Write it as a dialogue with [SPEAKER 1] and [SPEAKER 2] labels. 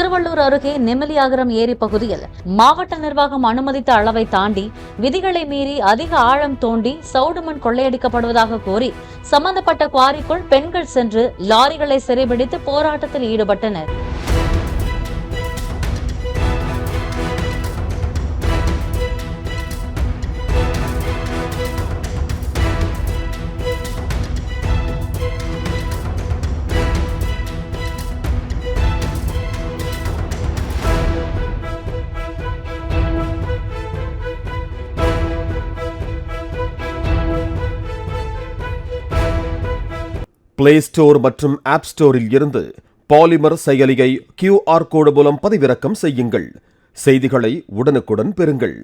[SPEAKER 1] திருவள்ளூர் அருகே நெமிலியாகரம் ஏரி பகுதியில் மாவட்ட நிர்வாகம் அனுமதித்த அளவை தாண்டி விதிகளை மீறி அதிக ஆழம் தோண்டி சவுடுமண் கொள்ளையடிக்கப்படுவதாக கூறி சம்பந்தப்பட்ட குவாரிக்குள் பெண்கள் சென்று லாரிகளை சிறைபிடித்து போராட்டத்தில் ஈடுபட்டனர்.
[SPEAKER 2] பிளே ஸ்டோர் மற்றும் ஆப் ஸ்டோரில் இருந்து பாலிமர் செயலியை QR கோடு மூலம் பதிவிறக்கம் செய்யுங்கள். செய்திகளை உடனுக்குடன் பெறுங்கள்.